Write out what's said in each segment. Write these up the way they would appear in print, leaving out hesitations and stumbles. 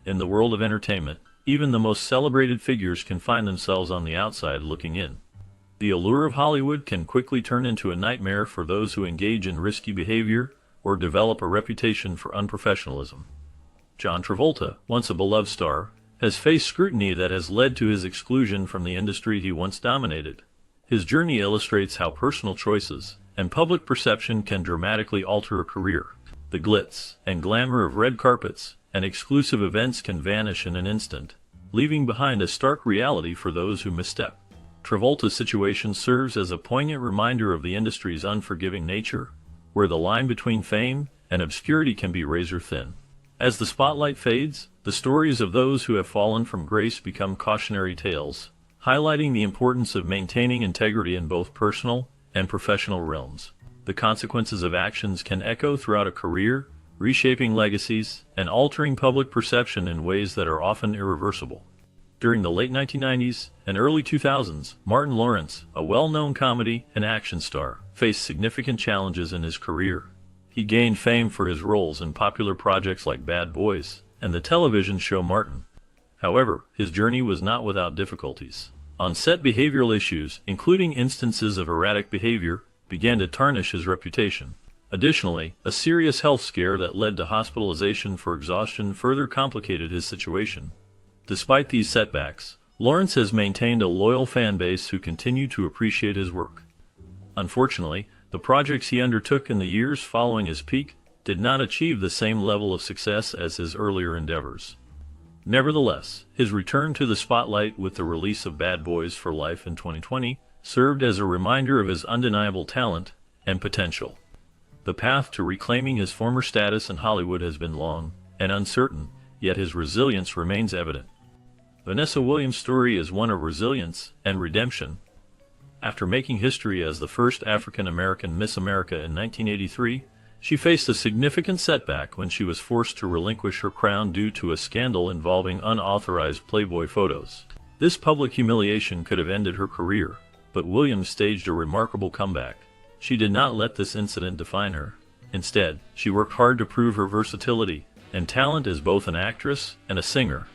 In the world of entertainment, even the most celebrated figures can find themselves on the outside looking in. The allure of Hollywood can quickly turn into a nightmare for those who engage in risky behavior or develop a reputation for unprofessionalism. John Travolta, once a beloved star, has faced scrutiny that has led to his exclusion from the industry he once dominated. His journey illustrates how personal choices and public perception can dramatically alter a career. The glitz and glamour of red carpets and exclusive events can vanish in an instant, leaving behind a stark reality for those who misstep. Travolta's situation serves as a poignant reminder of the industry's unforgiving nature, where the line between fame and obscurity can be razor thin. As the spotlight fades, the stories of those who have fallen from grace become cautionary tales, highlighting the importance of maintaining integrity in both personal and professional realms. The consequences of actions can echo throughout a career, reshaping legacies and altering public perception in ways that are often irreversible. During the late 1990s and early 2000s, Martin Lawrence, a well-known comedy and action star, faced significant challenges in his career. He gained fame for his roles in popular projects like Bad Boys and the television show Martin. However, his journey was not without difficulties. On-set behavioral issues, including instances of erratic behavior, began to tarnish his reputation. Additionally, a serious health scare that led to hospitalization for exhaustion further complicated his situation. Despite these setbacks, Lawrence has maintained a loyal fan base who continue to appreciate his work. Unfortunately, the projects he undertook in the years following his peak did not achieve the same level of success as his earlier endeavors. Nevertheless, his return to the spotlight with the release of Bad Boys for Life in 2020 served as a reminder of his undeniable talent and potential. The path to reclaiming his former status in Hollywood has been long and uncertain, yet his resilience remains evident. Vanessa Williams' story is one of resilience and redemption. After making history as the first African-American Miss America in 1983, she faced a significant setback when she was forced to relinquish her crown due to a scandal involving unauthorized Playboy photos. This public humiliation could have ended her career, but Williams staged a remarkable comeback. She did not let this incident define her. Instead, she worked hard to prove her versatility and talent as both an actress and a singer.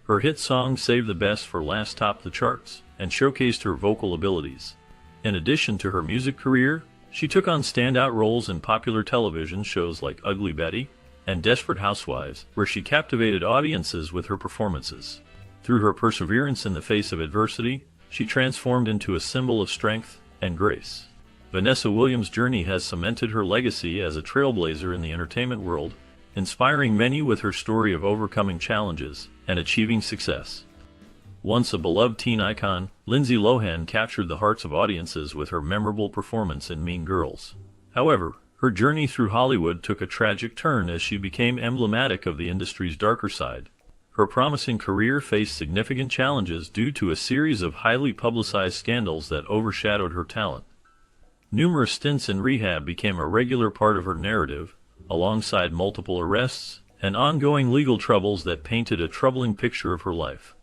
Her hit song Save the Best for Last topped the charts and showcased her vocal abilities. In addition to her music career, she took on standout roles in popular television shows like Ugly Betty and Desperate Housewives, where she captivated audiences with her performances. Through her perseverance in the face of adversity, she transformed into a symbol of strength and grace. Vanessa Williams' journey has cemented her legacy as a trailblazer in the entertainment world, inspiring many with her story of overcoming challenges and achieving success. Once a beloved teen icon, Lindsay Lohan captured the hearts of audiences with her memorable performance in Mean Girls. However, her journey through Hollywood took a tragic turn as she became emblematic of the industry's darker side. Her promising career faced significant challenges due to a series of highly publicized scandals that overshadowed her talent. Numerous stints in rehab became a regular part of her narrative, alongside multiple arrests and ongoing legal troubles that painted a troubling picture of her life.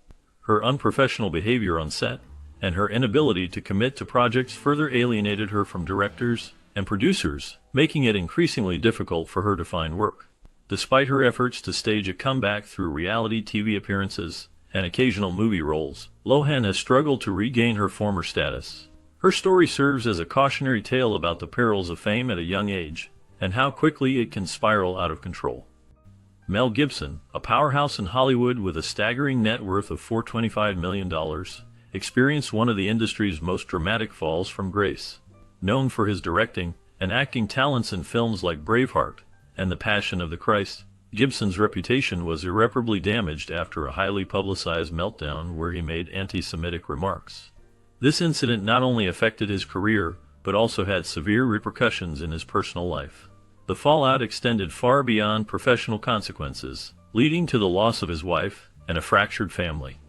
Her unprofessional behavior on set and her inability to commit to projects further alienated her from directors and producers, making it increasingly difficult for her to find work. Despite her efforts to stage a comeback through reality TV appearances and occasional movie roles, Lohan has struggled to regain her former status. Her story serves as a cautionary tale about the perils of fame at a young age and how quickly it can spiral out of control. Mel Gibson, a powerhouse in Hollywood with a staggering net worth of $425 million, experienced one of the industry's most dramatic falls from grace. Known for his directing and acting talents in films like Braveheart and The Passion of the Christ, Gibson's reputation was irreparably damaged after a highly publicized meltdown where he made anti-Semitic remarks. This incident not only affected his career, but also had severe repercussions in his personal life. The fallout extended far beyond professional consequences, leading to the loss of his wife and a fractured family.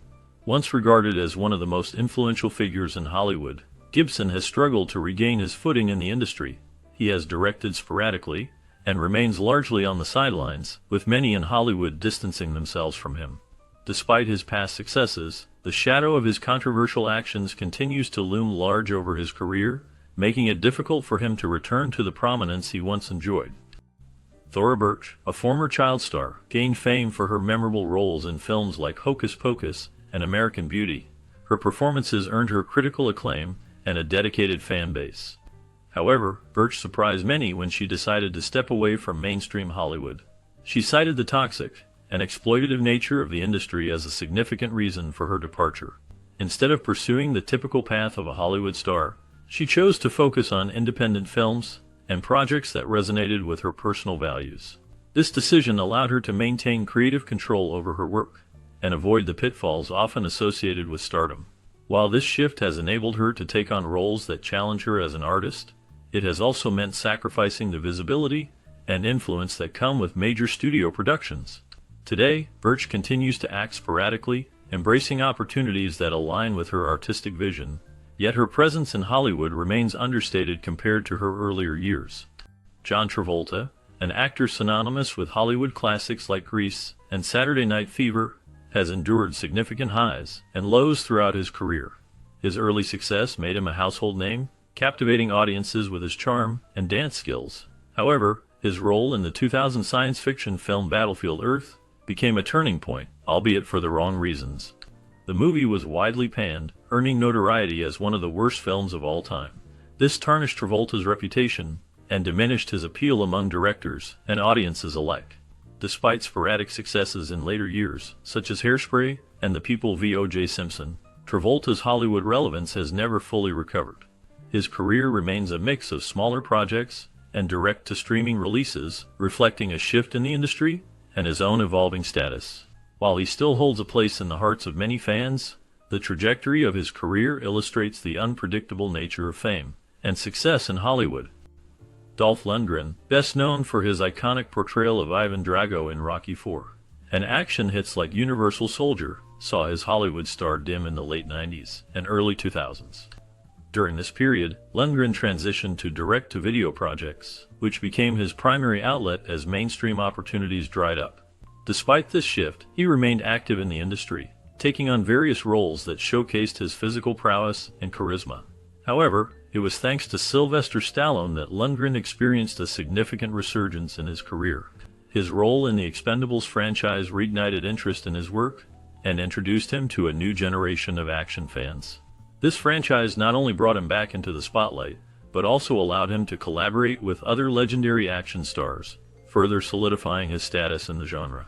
Once regarded as one of the most influential figures in Hollywood, Gibson has struggled to regain his footing in the industry. He has directed sporadically and remains largely on the sidelines, with many in Hollywood distancing themselves from him. Despite his past successes, the shadow of his controversial actions continues to loom large over his career, making it difficult for him to return to the prominence he once enjoyed. Thora Birch, a former child star, gained fame for her memorable roles in films like Hocus Pocus and American Beauty. Her performances earned her critical acclaim and a dedicated fan base. However, Birch surprised many when she decided to step away from mainstream Hollywood. She cited the toxic and exploitative nature of the industry as a significant reason for her departure. Instead of pursuing the typical path of a Hollywood star, she chose to focus on independent films and projects that resonated with her personal values. This decision allowed her to maintain creative control over her work and avoid the pitfalls often associated with stardom. While this shift has enabled her to take on roles that challenge her as an artist, it has also meant sacrificing the visibility and influence that come with major studio productions. Today, Birch continues to act sporadically, embracing opportunities that align with her artistic vision, yet her presence in Hollywood remains understated compared to her earlier years. John Travolta, an actor synonymous with Hollywood classics like Grease and Saturday Night Fever, has endured significant highs and lows throughout his career. His early success made him a household name, captivating audiences with his charm and dance skills. However, his role in the 2000 science fiction film Battlefield Earth became a turning point, albeit for the wrong reasons. The movie was widely panned, earning notoriety as one of the worst films of all time. This tarnished Travolta's reputation and diminished his appeal among directors and audiences alike. Despite sporadic successes in later years, such as Hairspray and The People v. O.J. Simpson, Travolta's Hollywood relevance has never fully recovered. His career remains a mix of smaller projects and direct-to-streaming releases, reflecting a shift in the industry and his own evolving status. While he still holds a place in the hearts of many fans, the trajectory of his career illustrates the unpredictable nature of fame and success in Hollywood. Dolph Lundgren, best known for his iconic portrayal of Ivan Drago in Rocky IV, and action hits like Universal Soldier, saw his Hollywood star dim in the late 90s and early 2000s. During this period, Lundgren transitioned to direct-to-video projects, which became his primary outlet as mainstream opportunities dried up. Despite this shift, he remained active in the industry, taking on various roles that showcased his physical prowess and charisma. However, it was thanks to Sylvester Stallone that Lundgren experienced a significant resurgence in his career. His role in the Expendables franchise reignited interest in his work and introduced him to a new generation of action fans. This franchise not only brought him back into the spotlight, but also allowed him to collaborate with other legendary action stars, further solidifying his status in the genre.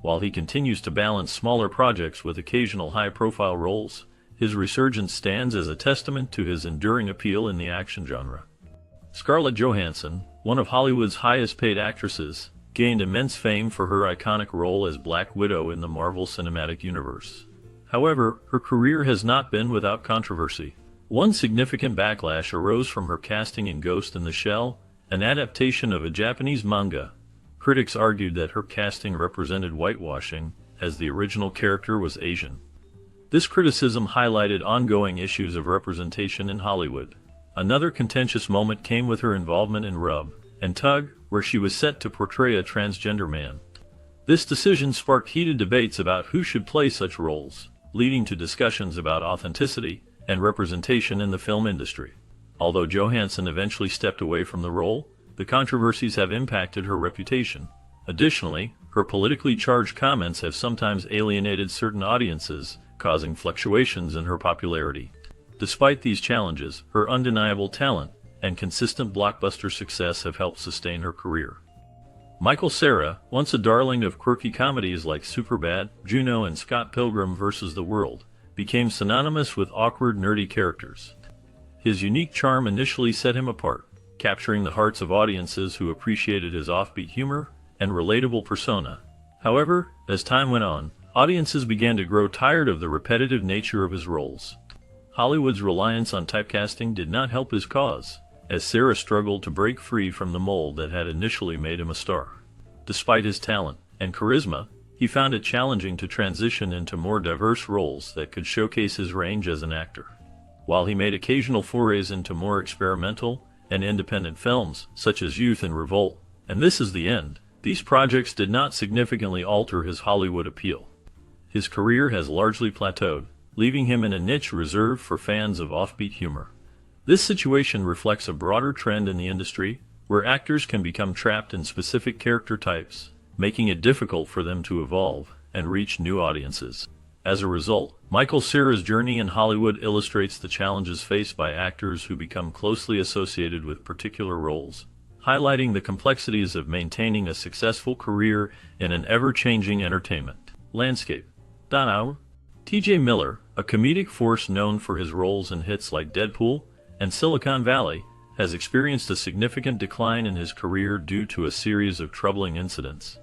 While he continues to balance smaller projects with occasional high-profile roles, his resurgence stands as a testament to his enduring appeal in the action genre. Scarlett Johansson, one of Hollywood's highest-paid actresses, gained immense fame for her iconic role as Black Widow in the Marvel Cinematic Universe. However, her career has not been without controversy. One significant backlash arose from her casting in Ghost in the Shell, an adaptation of a Japanese manga. Critics argued that her casting represented whitewashing, as the original character was Asian. This criticism highlighted ongoing issues of representation in Hollywood. Another contentious moment came with her involvement in Rub and Tug, where she was set to portray a transgender man. This decision sparked heated debates about who should play such roles, leading to discussions about authenticity and representation in the film industry. Although Johansson eventually stepped away from the role, the controversies have impacted her reputation. Additionally, her politically charged comments have sometimes alienated certain audiences, causing fluctuations in her popularity. Despite these challenges, her undeniable talent and consistent blockbuster success have helped sustain her career. Michael Cera, once a darling of quirky comedies like Superbad, Juno, and Scott Pilgrim vs. the World, became synonymous with awkward, nerdy characters. His unique charm initially set him apart, capturing the hearts of audiences who appreciated his offbeat humor and relatable persona. However, as time went on, audiences began to grow tired of the repetitive nature of his roles. Hollywood's reliance on typecasting did not help his cause, as Cera struggled to break free from the mold that had initially made him a star. Despite his talent and charisma, he found it challenging to transition into more diverse roles that could showcase his range as an actor. While he made occasional forays into more experimental and independent films, such as Youth and Revolt, and This Is the End, these projects did not significantly alter his Hollywood appeal. His career has largely plateaued, leaving him in a niche reserved for fans of offbeat humor. This situation reflects a broader trend in the industry, where actors can become trapped in specific character types, making it difficult for them to evolve and reach new audiences. As a result, Michael Cera's journey in Hollywood illustrates the challenges faced by actors who become closely associated with particular roles, highlighting the complexities of maintaining a successful career in an ever-changing entertainment landscape. Donau, T.J. Miller, a comedic force known for his roles in hits like Deadpool and Silicon Valley, has experienced a significant decline in his career due to a series of troubling incidents.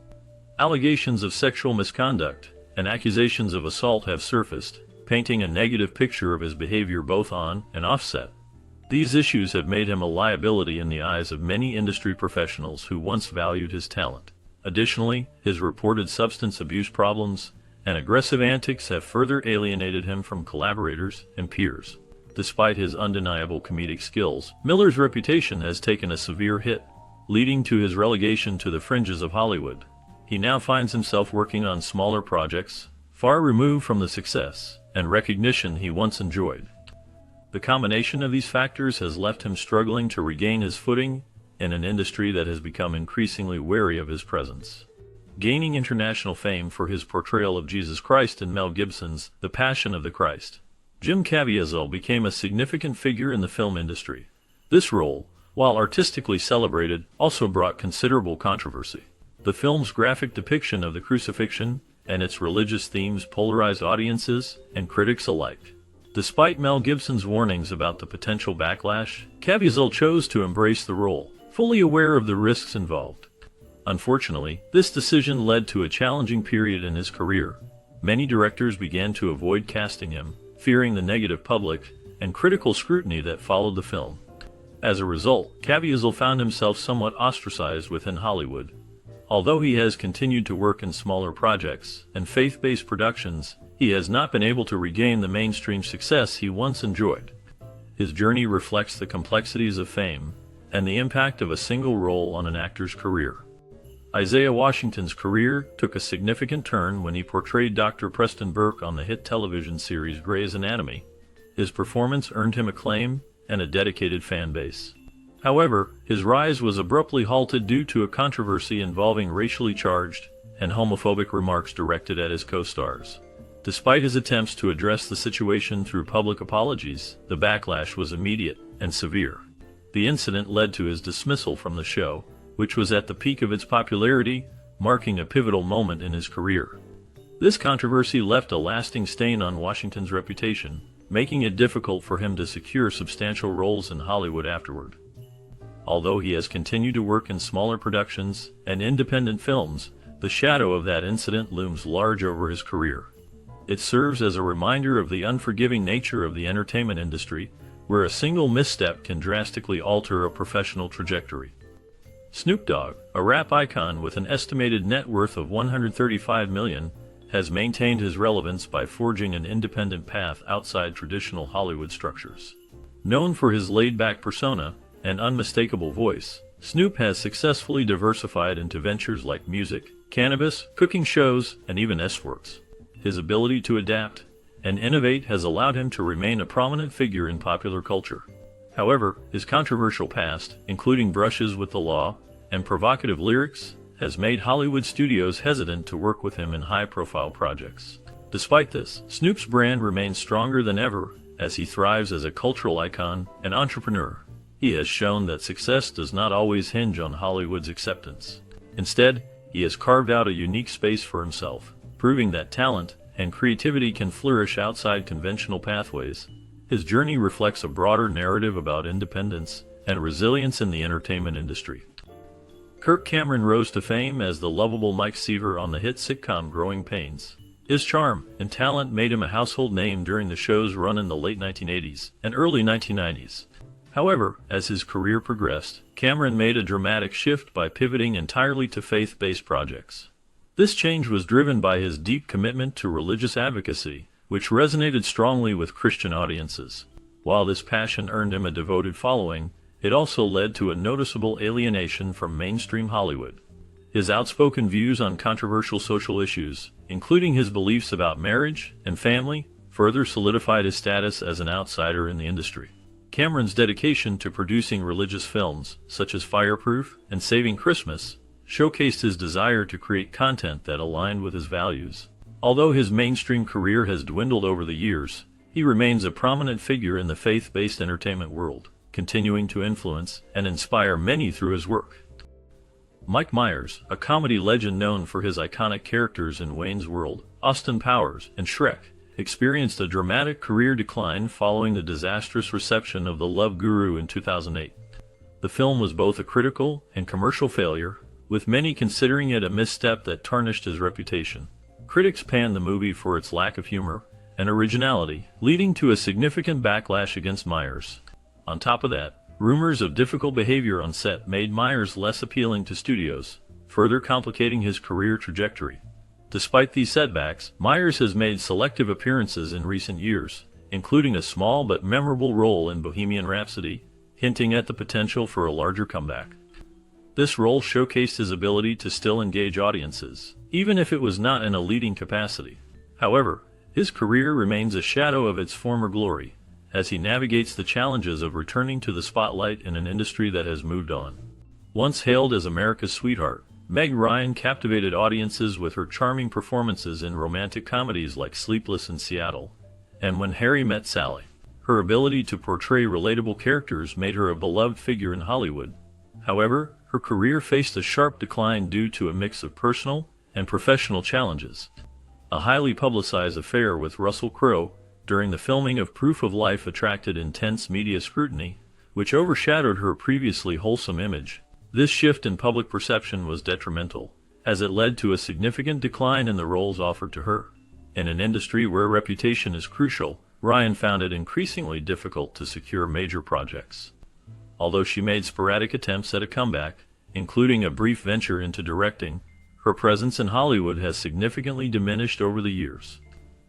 Allegations of sexual misconduct and accusations of assault have surfaced, painting a negative picture of his behavior both on and off set. These issues have made him a liability in the eyes of many industry professionals who once valued his talent. Additionally, his reported substance abuse problems and aggressive antics have further alienated him from collaborators and peers. Despite his undeniable comedic skills, Miller's reputation has taken a severe hit, leading to his relegation to the fringes of Hollywood. He now finds himself working on smaller projects, far removed from the success and recognition he once enjoyed. The combination of these factors has left him struggling to regain his footing in an industry that has become increasingly wary of his presence. Gaining international fame for his portrayal of Jesus Christ in Mel Gibson's The Passion of the Christ, Jim Caviezel became a significant figure in the film industry. This role, while artistically celebrated, also brought considerable controversy. The film's graphic depiction of the crucifixion and its religious themes polarized audiences and critics alike. Despite Mel Gibson's warnings about the potential backlash, Caviezel chose to embrace the role, fully aware of the risks involved. Unfortunately, this decision led to a challenging period in his career. Many directors began to avoid casting him, fearing the negative public and critical scrutiny that followed the film. As a result, Caviezel found himself somewhat ostracized within Hollywood. Although he has continued to work in smaller projects and faith-based productions, he has not been able to regain the mainstream success he once enjoyed. His journey reflects the complexities of fame and the impact of a single role on an actor's career. Isaiah Washington's career took a significant turn when he portrayed Dr. Preston Burke on the hit television series Grey's Anatomy. His performance earned him acclaim and a dedicated fan base. However, his rise was abruptly halted due to a controversy involving racially charged and homophobic remarks directed at his co-stars. Despite his attempts to address the situation through public apologies, the backlash was immediate and severe. The incident led to his dismissal from the show, which was at the peak of its popularity, marking a pivotal moment in his career. This controversy left a lasting stain on Washington's reputation, making it difficult for him to secure substantial roles in Hollywood afterward. Although he has continued to work in smaller productions and independent films, the shadow of that incident looms large over his career. It serves as a reminder of the unforgiving nature of the entertainment industry, where a single misstep can drastically alter a professional trajectory. Snoop Dogg, a rap icon with an estimated net worth of $135 million, has maintained his relevance by forging an independent path outside traditional Hollywood structures. Known for his laid-back persona and unmistakable voice, Snoop has successfully diversified into ventures like music, cannabis, cooking shows, and even escorts. His ability to adapt and innovate has allowed him to remain a prominent figure in popular culture. However, his controversial past, including brushes with the law and provocative lyrics, has made Hollywood studios hesitant to work with him in high-profile projects. Despite this, Snoop's brand remains stronger than ever as he thrives as a cultural icon and entrepreneur. He has shown that success does not always hinge on Hollywood's acceptance. Instead, he has carved out a unique space for himself, proving that talent and creativity can flourish outside conventional pathways. His journey reflects a broader narrative about independence and resilience in the entertainment industry. Kirk Cameron rose to fame as the lovable Mike Seaver on the hit sitcom Growing Pains. His charm and talent made him a household name during the show's run in the late 1980s and early 1990s. However, as his career progressed, Cameron made a dramatic shift by pivoting entirely to faith-based projects. This change was driven by his deep commitment to religious advocacy, which resonated strongly with Christian audiences. While this passion earned him a devoted following, it also led to a noticeable alienation from mainstream Hollywood. His outspoken views on controversial social issues, including his beliefs about marriage and family, further solidified his status as an outsider in the industry. Cameron's dedication to producing religious films, such as Fireproof and Saving Christmas, showcased his desire to create content that aligned with his values. Although his mainstream career has dwindled over the years, he remains a prominent figure in the faith-based entertainment world, continuing to influence and inspire many through his work. Mike Myers, a comedy legend known for his iconic characters in Wayne's World, Austin Powers, and Shrek, experienced a dramatic career decline following the disastrous reception of The Love Guru in 2008. The film was both a critical and commercial failure, with many considering it a misstep that tarnished his reputation. Critics panned the movie for its lack of humor and originality, leading to a significant backlash against Myers. On top of that, rumors of difficult behavior on set made Myers less appealing to studios, further complicating his career trajectory. Despite these setbacks, Myers has made selective appearances in recent years, including a small but memorable role in Bohemian Rhapsody, hinting at the potential for a larger comeback. This role showcased his ability to still engage audiences, even if it was not in a leading capacity. However, his career remains a shadow of its former glory, as he navigates the challenges of returning to the spotlight in an industry that has moved on. Once hailed as America's sweetheart, Meg Ryan captivated audiences with her charming performances in romantic comedies like Sleepless in Seattle and When Harry Met Sally. Her ability to portray relatable characters made her a beloved figure in Hollywood. However, her career faced a sharp decline due to a mix of personal and professional challenges. A highly publicized affair with Russell Crowe during the filming of Proof of Life attracted intense media scrutiny, which overshadowed her previously wholesome image. This shift in public perception was detrimental, as it led to a significant decline in the roles offered to her. In an industry where reputation is crucial, Ryan found it increasingly difficult to secure major projects. Although she made sporadic attempts at a comeback, including a brief venture into directing, her presence in Hollywood has significantly diminished over the years.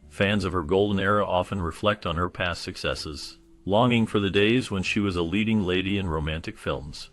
Fans of her golden era often reflect on her past successes, longing for the days when she was a leading lady in romantic films.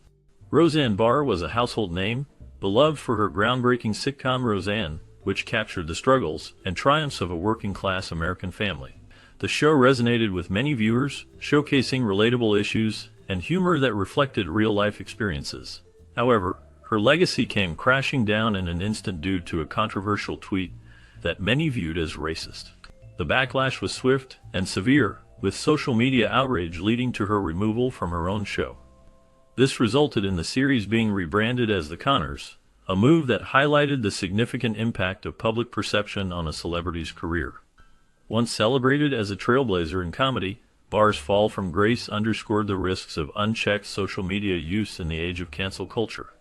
Roseanne Barr was a household name, beloved for her groundbreaking sitcom Roseanne, which captured the struggles and triumphs of a working-class American family. The show resonated with many viewers, showcasing relatable issues and humor that reflected real-life experiences. However, her legacy came crashing down in an instant due to a controversial tweet that many viewed as racist. The backlash was swift and severe, with social media outrage leading to her removal from her own show. This resulted in the series being rebranded as The Conners, a move that highlighted the significant impact of public perception on a celebrity's career. Once celebrated as a trailblazer in comedy, Barr's fall from grace underscored the risks of unchecked social media use in the age of cancel culture.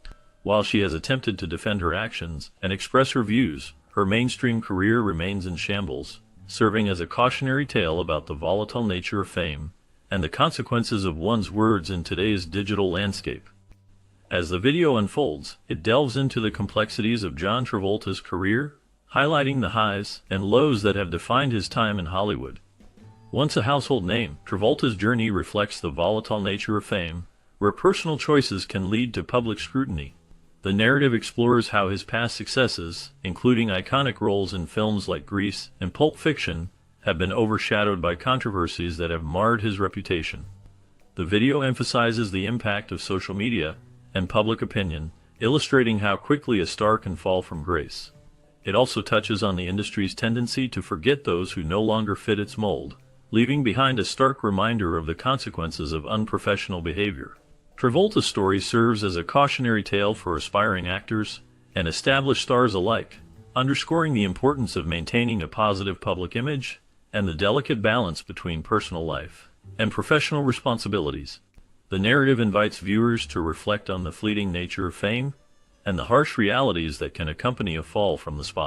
While she has attempted to defend her actions and express her views, her mainstream career remains in shambles, serving as a cautionary tale about the volatile nature of fame and the consequences of one's words in today's digital landscape. As the video unfolds, it delves into the complexities of John Travolta's career, highlighting the highs and lows that have defined his time in Hollywood. Once a household name, Travolta's journey reflects the volatile nature of fame, where personal choices can lead to public scrutiny. The narrative explores how his past successes, including iconic roles in films like Grease and Pulp Fiction, have been overshadowed by controversies that have marred his reputation. The video emphasizes the impact of social media and public opinion, illustrating how quickly a star can fall from grace. It also touches on the industry's tendency to forget those who no longer fit its mold, leaving behind a stark reminder of the consequences of unprofessional behavior. Travolta's story serves as a cautionary tale for aspiring actors and established stars alike, underscoring the importance of maintaining a positive public image and the delicate balance between personal life and professional responsibilities. The narrative invites viewers to reflect on the fleeting nature of fame and the harsh realities that can accompany a fall from the spotlight.